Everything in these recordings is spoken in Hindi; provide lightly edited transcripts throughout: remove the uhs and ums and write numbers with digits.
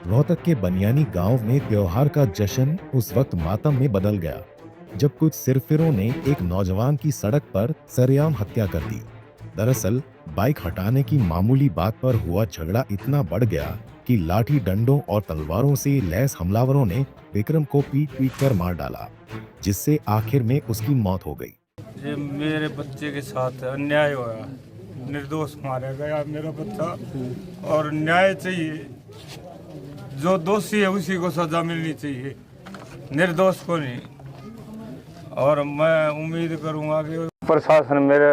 रोहतक के बनियानी गांव में त्योहार का जश्न उस वक्त मातम में बदल गया जब कुछ सिरफिरों ने एक नौजवान की सड़क पर सरेआम हत्या कर दी। दरअसल बाइक हटाने की मामूली बात पर हुआ झगड़ा इतना बढ़ गया कि लाठी डंडों और तलवारों से लैस हमलावरों ने विक्रम को पीट पीट कर मार डाला, जिससे आखिर में उसकी मौत हो गई। ये मेरे बच्चे के साथ अन्याय हुआ, निर्दोष मारा गया मेरा बच्चा, और न्याय चाहिए। जो दोषी है उसी को सजा मिलनी चाहिए, निर्दोष को नहीं। और मैं उम्मीद करूंगा कि प्रशासन मेरे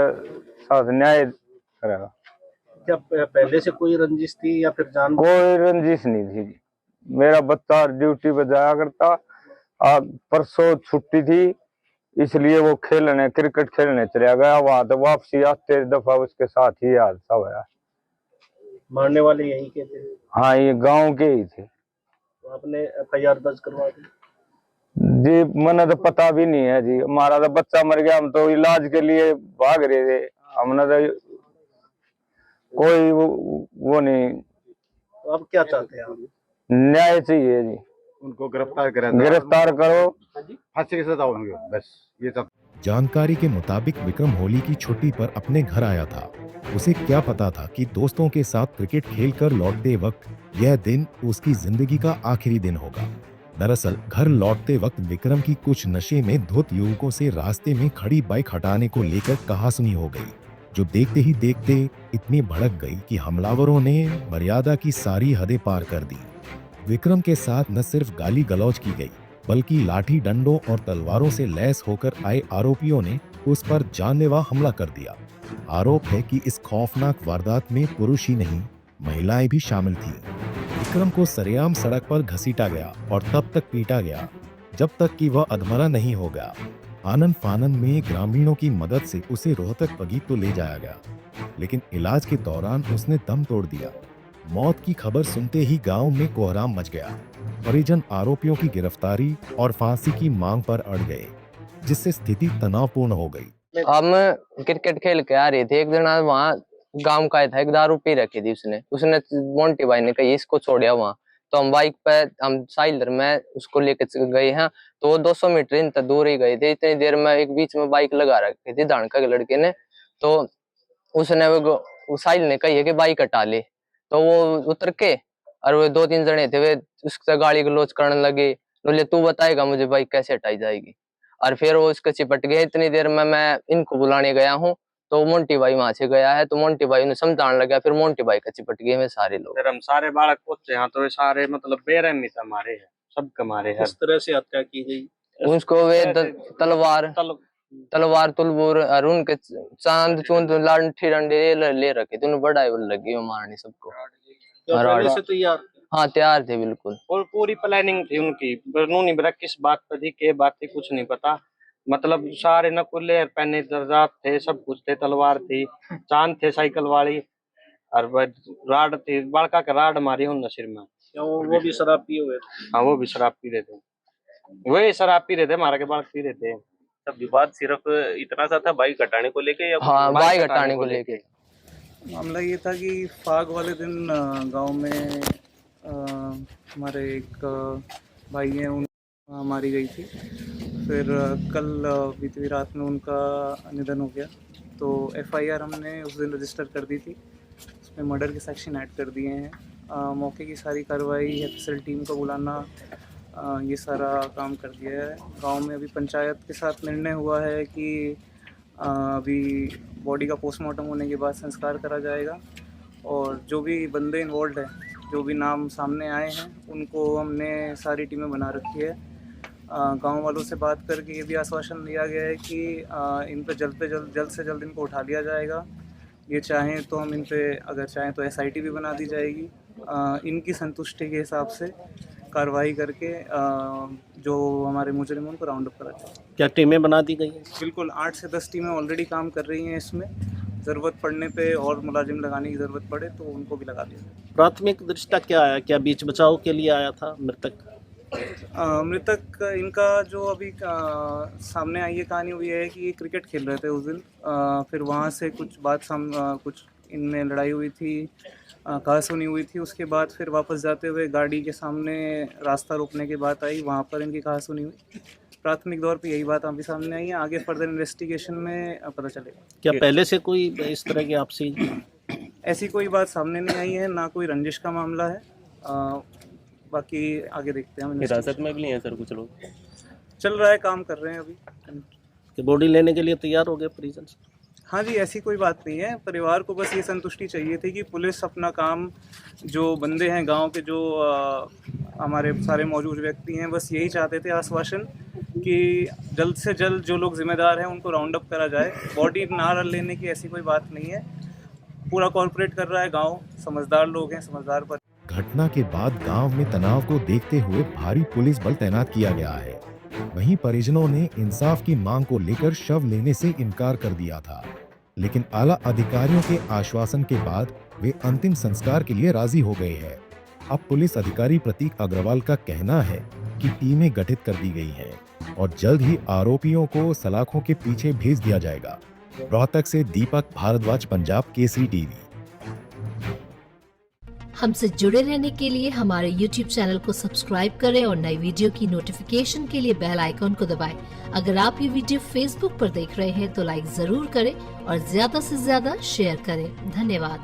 साथ न्याय करेगा। क्या पहले से कोई रंजिश थी या फिर जान? कोई रंजिश नहीं थी। मेरा बच्चा ड्यूटी पे जाया करता, परसों छुट्टी थी इसलिए वो क्रिकेट खेलने चला गया। वहां तो वापसी आते दफा उसके साथ ही हादसा हुआ। मारने वाले यहीं के थे? हाँ, ये गांव के ही थे। तो आपने एफआईआर दर्ज करवा दी? जी मैंने तो पता भी नहीं है जी, हमारा तो बच्चा मर गया, हम तो इलाज के लिए भाग रहे थे। हमने तो कोई वो नहीं। तो अब क्या चाहते हैं आप? न्याय चाहिए जी, उनको गिरफ्तार करो, फांसी की सजा होंगे, बस ये सब। जानकारी के मुताबिक विक्रम होली की छुट्टी पर अपने घर आया था। उसे क्या पता था कि दोस्तों के साथ क्रिकेट खेलकर लौटते वक्त यह दिन उसकी जिंदगी का आखिरी दिन होगा। दरअसल घर लौटते वक्त विक्रम की कुछ नशे में धुत युवकों से रास्ते में खड़ी बाइक हटाने को लेकर कहासुनी हो गई, जो देखते ही देखते इतनी भड़क गई कि हमलावरों ने मर्यादा की सारी हदें पार कर दी। विक्रम के साथ न सिर्फ गाली गलौज की गई, बल्कि लाठी डंडों और तलवारों से लैस होकर आए आरोपियों ने उस पर जानलेवा हमला कर दिया। आरोप है कि इस खौफनाक वारदात में पुरुष ही नहीं, महिलाएं भी शामिल थीं। विक्रम को सरेआम सड़क पर घसीटा गया और तब तक पीटा गया जब तक कि वह अधमरा नहीं हो गया। आनन फानन में ग्रामीणों की मदद से उसे रोहतक बगीच तो ले जाया गया, लेकिन इलाज के दौरान उसने दम तोड़ दिया। मौत की खबर सुनते ही गांव में कोहराम मच गया। परिजन आरोपियों की गिरफ्तारी और फांसी की मांग पर अड़ गए, जिससे स्थिति तनावपूर्ण हो गई। हम क्रिकेट खेल के आ रहे थे, एक दिन वहाँ गांव का था, एक दारू पी रखी थी उसने मोंटी भाई ने कही इसको छोड़िया वहाँ। तो हम बाइक पे हम साइलर में उसको लेके गए हैं, तो 200 मीटर इन तक दूर ही गए थे। इतनी देर में एक बीच में बाइक लगा रखी थी धानका के लड़के ने, तो उसने वो साहिल ने कही है कि बाइक हटा ले। तो वो उतर के और वो 2-3 जने थे, वे उससे गाली गलौज करने लगे, बोले तू बताएगा मुझे बाइक कैसे हटाई जाएगी। और फिर वो उसके चिपट गए। इतनी देर में मैं इनको बुलाने गया हूँ, तो मोंटी भाई वहां से गया है, तो मोंटी भाई ने समझाने लगा, फिर मोंटी भाई का चिपट गए में सारे लोग। फिर हम सारे बालक पहुंचे यहाँ, तो सारे मतलब बेरहमी से मारे हैं, सबके मारे हैं। किस तरह से हत्या की गई? उसको वे तलवार तुलबूर और उनके चांद चूंद लाठी डंडे ले रखे थे, उन्हें बड़ा लगी वो मारनी सबको। पहले से तैयार? हाँ तैयार थे बिल्कुल, और पूरी प्लानिंग थी उनकी। नहीं पता किस बात पर थी, के बात थी, कुछ नहीं पता। मतलब सारे नकुले पहने दर्जात थे, सब कुछ थे, तलवार थी, चांद थे साइकिल वाली, और राड थी, बड़का का राड मारी उन सिर में। वो भी शराब पिए हुए थे? हाँ वो भी शराब पी रहे थे, वही शराब पी रहे थे, मारा के बालक पी रहे थे। सब विवाद सिर्फ इतना सा था बाइक हटाने को लेके या? हाँ बाइक हटाने को लेके। मामला ये था कि फाग वाले दिन गांव में हमारे एक भाई हैं, उन मारी गई थी। फिर कल बीती रात में उनका निधन हो गया, तो एफआईआर हमने उस दिन रजिस्टर कर दी थी। उसमें मर्डर के सेक्शन ऐड कर दिए हैं। मौके की सारी कार्रवाई एफएसएल टीम को बुलाना, ये सारा काम कर दिया है। गांव में अभी पंचायत के साथ निर्णय हुआ है कि अभी बॉडी का पोस्टमार्टम होने के बाद संस्कार करा जाएगा, और जो भी बंदे इन्वॉल्व हैं, जो भी नाम सामने आए हैं, उनको हमने सारी टीमें बना रखी है। गांव वालों से बात करके ये भी आश्वासन दिया गया है कि इन पे जल्द से जल्द इनको उठा लिया जाएगा। ये चाहें तो हम इन पे, अगर चाहें तो एसआईटी भी बना दी जाएगी। इनकी संतुष्टि के हिसाब से कार्रवाई करके जो हमारे मुजरिम उनको राउंड अप करा जाए। क्या टीमें बना दी गई हैं? बिल्कुल 8 से 10 टीमें ऑलरेडी काम कर रही हैं इसमें। ज़रूरत पड़ने पे और मुलाजिम लगाने की ज़रूरत पड़े तो उनको भी लगा दिया जाए। प्राथमिक दृष्टया क्या आया? क्या बीच बचाव के लिए आया था मृतक? मृतक इनका जो अभी सामने आई है कहानी, वो ये है कि ये क्रिकेट खेल रहे थे उस दिन। फिर वहाँ से कुछ इनमें लड़ाई हुई थी, कहासुनी हुई थी। उसके बाद फिर वापस जाते हुए गाड़ी के सामने रास्ता रोकने की बात आई, वहाँ पर इनकी कहासुनी हुई। प्राथमिक दौर पे यही बात अभी सामने आई है, आगे फर्दर इन्वेस्टिगेशन में पता चलेगा। क्या पहले से कोई इस तरह की आपसी ऐसी कोई बात सामने नहीं आई है, ना कोई रंजिश का मामला है। बाकी आगे देखते हैं हम। हिरासत में भी नहीं है सर कुछ लोग? चल रहा है, काम कर रहे हैं अभी। बॉडी लेने के लिए तैयार हो गए परिजन? हाँ जी, ऐसी कोई बात नहीं है। परिवार को बस ये संतुष्टि चाहिए थी कि पुलिस अपना काम, जो बंदे हैं गांव के, जो हमारे सारे मौजूद व्यक्ति हैं, बस यही चाहते थे आश्वासन कि जल्द से जल्द जो लोग जिम्मेदार हैं उनको राउंड अप करा जाए। बॉडी ना लेने की ऐसी कोई बात नहीं है। पूरा कॉर्पोरेट कर रहा है गांव, समझदार लोग हैं, समझदार पर। घटना के बाद गांव में तनाव को देखते हुए भारी पुलिस बल तैनात किया गया है। वहीं परिजनों ने इंसाफ की मांग को लेकर शव लेने से इनकार कर दिया था, लेकिन आला अधिकारियों के आश्वासन के बाद वे अंतिम संस्कार के लिए राजी हो गए हैं। अब पुलिस अधिकारी प्रतीक अग्रवाल का कहना है कि टीमें गठित कर दी गई हैं और जल्द ही आरोपियों को सलाखों के पीछे भेज दिया जाएगा। रोहतक से दीपक भारद्वाज, पंजाब केसरी टीवी। हमसे जुड़े रहने के लिए हमारे YouTube चैनल को सब्सक्राइब करें और नई वीडियो की नोटिफिकेशन के लिए बेल आइकॉन को दबाएं। अगर आप ये वीडियो Facebook पर देख रहे हैं तो लाइक जरूर करें और ज्यादा से ज्यादा शेयर करें। धन्यवाद।